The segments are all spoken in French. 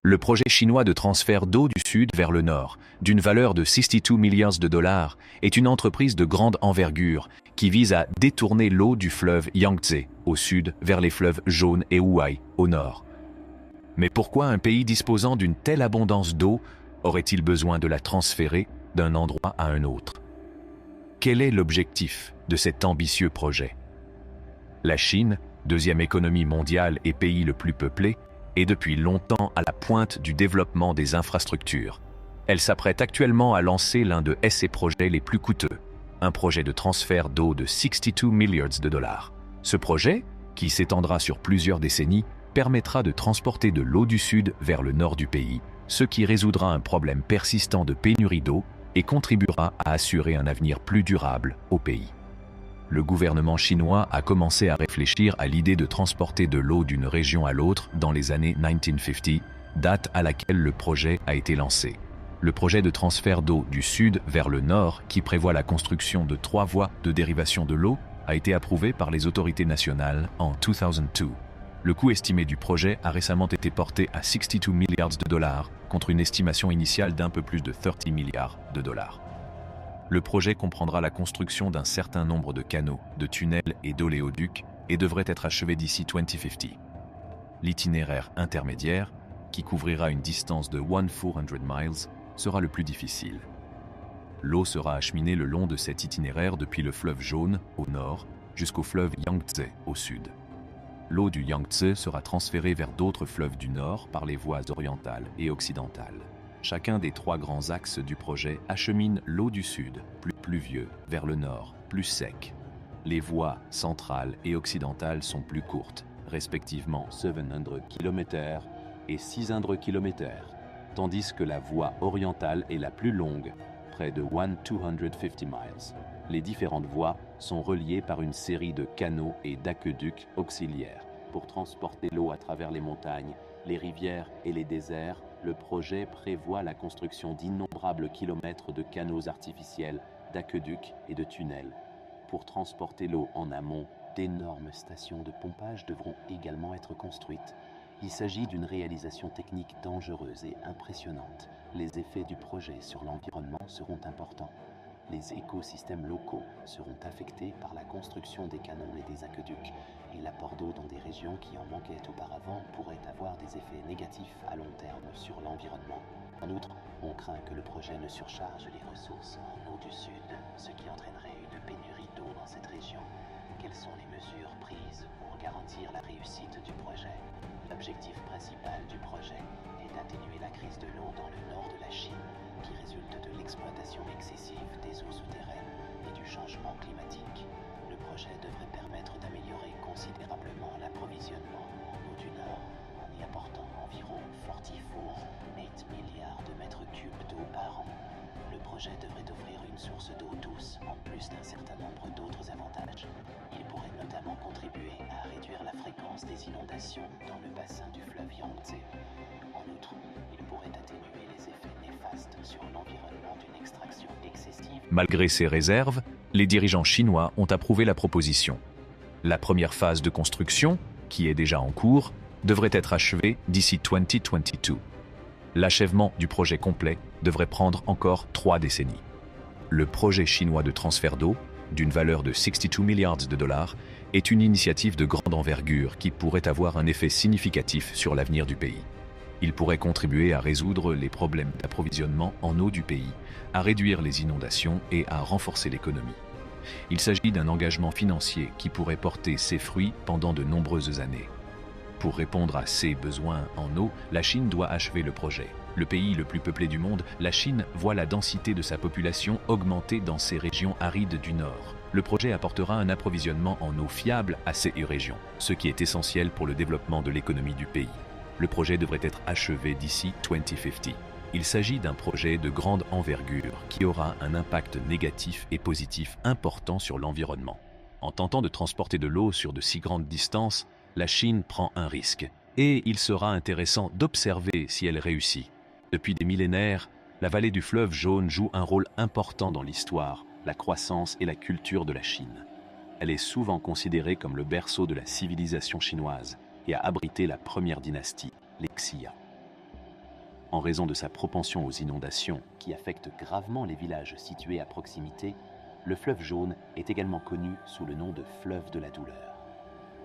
Le projet chinois de transfert d'eau du sud vers le nord, d'une valeur de 62 milliards de dollars, est une entreprise de grande envergure qui vise à détourner l'eau du fleuve Yangtze au sud vers les fleuves Jaune et Huai au nord. Mais pourquoi un pays disposant d'une telle abondance d'eau aurait-il besoin de la transférer d'un endroit à un autre? Quel est l'objectif de cet ambitieux projet? La Chine, deuxième économie mondiale et pays le plus peuplé, est depuis longtemps à la pointe du développement des infrastructures. Elle s'apprête actuellement à lancer l'un de ses projets les plus coûteux, un projet de transfert d'eau de 62 milliards de dollars. Ce projet, qui s'étendra sur plusieurs décennies, permettra de transporter de l'eau du sud vers le nord du pays, ce qui résoudra un problème persistant de pénurie d'eau et contribuera à assurer un avenir plus durable au pays. Le gouvernement chinois a commencé à réfléchir à l'idée de transporter de l'eau d'une région à l'autre dans les années 1950, date à laquelle le projet a été lancé. Le projet de transfert d'eau du sud vers le nord, qui prévoit la construction de 3 voies de dérivation de l'eau, a été approuvé par les autorités nationales en 2002. Le coût estimé du projet a récemment été porté à 62 milliards de dollars, contre une estimation initiale d'un peu plus de 30 milliards de dollars. Le projet comprendra la construction d'un certain nombre de canaux, de tunnels et d'oléoducs et devrait être achevé d'ici 2050. L'itinéraire intermédiaire, qui couvrira une distance de 400 miles, sera le plus difficile. L'eau sera acheminée le long de cet itinéraire depuis le fleuve Jaune au nord jusqu'au fleuve Yangtze au sud. L'eau du Yangtze sera transférée vers d'autres fleuves du nord par les voies orientales et occidentales. Chacun des 3 grands axes du projet achemine l'eau du sud, plus pluvieux, vers le nord, plus sec. Les voies centrales et occidentales sont plus courtes, respectivement 700 km et 600 km, tandis que la voie orientale est la plus longue, près de 1250 miles. Les différentes voies sont reliées par une série de canaux et d'aqueducs auxiliaires. Pour transporter l'eau à travers les montagnes, les rivières et les déserts, le projet prévoit la construction d'innombrables kilomètres de canaux artificiels, d'aqueducs et de tunnels. Pour transporter l'eau en amont, d'énormes stations de pompage devront également être construites. Il s'agit d'une réalisation technique dangereuse et impressionnante. Les effets du projet sur l'environnement seront importants. Les écosystèmes locaux seront affectés par la construction des canaux et des aqueducs, et l'apport d'eau dans des régions qui en manquaient auparavant pourrait avoir des effets négatifs à long terme sur l'environnement. En outre, on craint que le projet ne surcharge les ressources en eau du sud, ce qui entraînerait une pénurie d'eau dans cette région. Quelles sont les mesures prises pour garantir la réussite du projet? L'objectif principal du projet est d'atténuer la crise de l'eau dans le nord de la Chine, qui résulte de l'exploitation excessive des eaux souterraines et du changement climatique. Le projet devrait permettre d'améliorer considérablement l'approvisionnement en eau du Nord en y apportant environ 8 milliards de mètres cubes d'eau par an. Le projet devrait offrir une source d'eau douce en plus d'un certain nombre d'autres avantages. Il pourrait notamment contribuer à réduire la fréquence des inondations dans le bassin du fleuve Yangtze. En outre, il pourrait atténuer les effets néfastes sur l'environnement d'une extraction excessive. Malgré ces réserves, les dirigeants chinois ont approuvé la proposition. La première phase de construction, qui est déjà en cours, devrait être achevée d'ici 2022. L'achèvement du projet complet devrait prendre encore 3 décennies. Le projet chinois de transfert d'eau, d'une valeur de 62 milliards de dollars, est une initiative de grande envergure qui pourrait avoir un effet significatif sur l'avenir du pays. Il pourrait contribuer à résoudre les problèmes d'approvisionnement en eau du pays, à réduire les inondations et à renforcer l'économie. Il s'agit d'un engagement financier qui pourrait porter ses fruits pendant de nombreuses années. Pour répondre à ces besoins en eau, la Chine doit achever le projet. Le pays le plus peuplé du monde, la Chine voit la densité de sa population augmenter dans ces régions arides du Nord. Le projet apportera un approvisionnement en eau fiable à ces régions, ce qui est essentiel pour le développement de l'économie du pays. Le projet devrait être achevé d'ici 2050. Il s'agit d'un projet de grande envergure qui aura un impact négatif et positif important sur l'environnement. En tentant de transporter de l'eau sur de si grandes distances, la Chine prend un risque, et il sera intéressant d'observer si elle réussit. Depuis des millénaires, la vallée du fleuve Jaune joue un rôle important dans l'histoire, la croissance et la culture de la Chine. Elle est souvent considérée comme le berceau de la civilisation chinoise et a abrité la première dynastie, les Xia. En raison de sa propension aux inondations qui affectent gravement les villages situés à proximité, le fleuve Jaune est également connu sous le nom de fleuve de la douleur.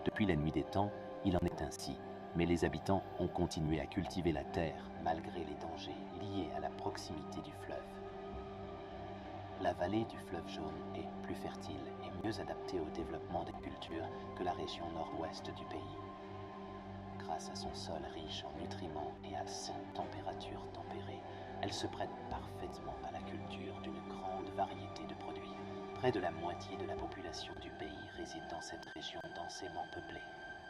Depuis la nuit des temps, il en est ainsi, mais les habitants ont continué à cultiver la terre malgré les dangers liés à la proximité du fleuve. La vallée du fleuve Jaune est plus fertile et mieux adaptée au développement des cultures que la région nord-ouest du pays. Grâce à son sol riche en nutriments et à son température tempérée, elle se prête parfaitement à la culture d'une grande variété de produits. Près de la moitié de la population du pays réside dans cette région densément peuplée.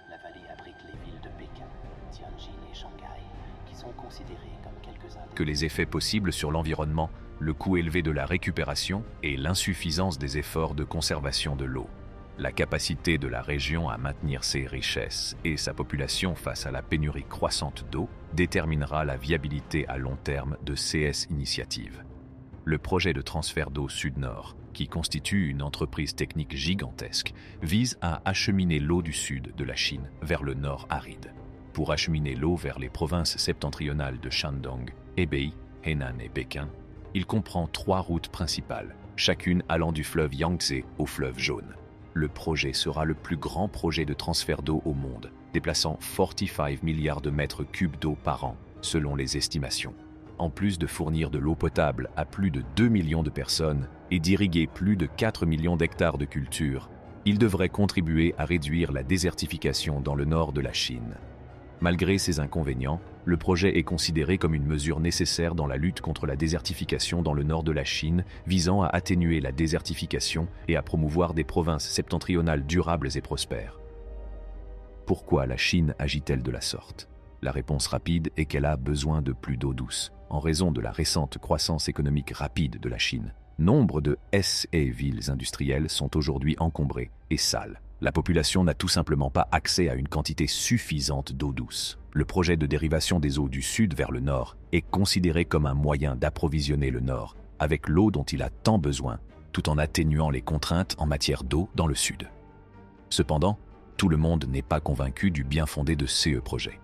La vallée abrite les villes de Pékin, Tianjin et Shanghai, qui sont considérées comme quelques-uns que les effets possibles sur l'environnement, le coût élevé de la récupération et l'insuffisance des efforts de conservation de l'eau. La capacité de la région à maintenir ses richesses et sa population face à la pénurie croissante d'eau déterminera la viabilité à long terme de CS Initiative. Le projet de transfert d'eau Sud-Nord, qui constitue une entreprise technique gigantesque, vise à acheminer l'eau du sud de la Chine vers le nord aride. Pour acheminer l'eau vers les provinces septentrionales de Shandong, Hebei, Henan et Pékin, il comprend 3 routes principales, chacune allant du fleuve Yangtze au fleuve Jaune. Le projet sera le plus grand projet de transfert d'eau au monde, déplaçant 45 milliards de mètres cubes d'eau par an, selon les estimations. En plus de fournir de l'eau potable à plus de 2 millions de personnes et d'irriguer plus de 4 millions d'hectares de cultures, il devrait contribuer à réduire la désertification dans le nord de la Chine. Malgré ces inconvénients, le projet est considéré comme une mesure nécessaire dans la lutte contre la désertification dans le nord de la Chine, visant à atténuer la désertification et à promouvoir des provinces septentrionales durables et prospères. Pourquoi la Chine agit-elle de la sorte ? La réponse rapide est qu'elle a besoin de plus d'eau douce. En raison de la récente croissance économique rapide de la Chine, nombre de villes industrielles sont aujourd'hui encombrées et sales. La population n'a tout simplement pas accès à une quantité suffisante d'eau douce. Le projet de dérivation des eaux du sud vers le nord est considéré comme un moyen d'approvisionner le nord avec l'eau dont il a tant besoin, tout en atténuant les contraintes en matière d'eau dans le sud. Cependant, tout le monde n'est pas convaincu du bien fondé de ce projet.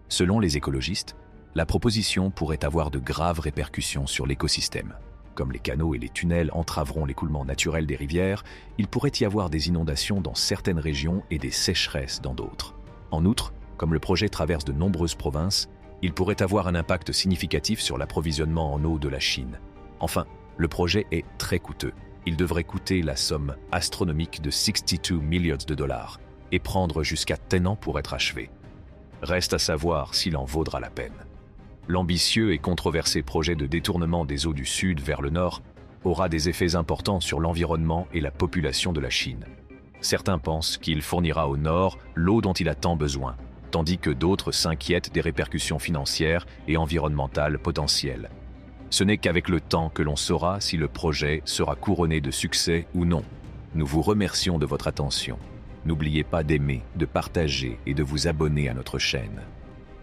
Selon les écologistes, la proposition pourrait avoir de graves répercussions sur l'écosystème. Comme les canaux et les tunnels entraveront l'écoulement naturel des rivières, il pourrait y avoir des inondations dans certaines régions et des sécheresses dans d'autres. En outre, comme le projet traverse de nombreuses provinces, il pourrait avoir un impact significatif sur l'approvisionnement en eau de la Chine. Enfin, le projet est très coûteux. Il devrait coûter la somme astronomique de 62 milliards de dollars et prendre jusqu'à 10 ans pour être achevé. Reste à savoir s'il en vaudra la peine. L'ambitieux et controversé projet de détournement des eaux du sud vers le nord aura des effets importants sur l'environnement et la population de la Chine. Certains pensent qu'il fournira au nord l'eau dont il a tant besoin, tandis que d'autres s'inquiètent des répercussions financières et environnementales potentielles. Ce n'est qu'avec le temps que l'on saura si le projet sera couronné de succès ou non. Nous vous remercions de votre attention. N'oubliez pas d'aimer, de partager et de vous abonner à notre chaîne.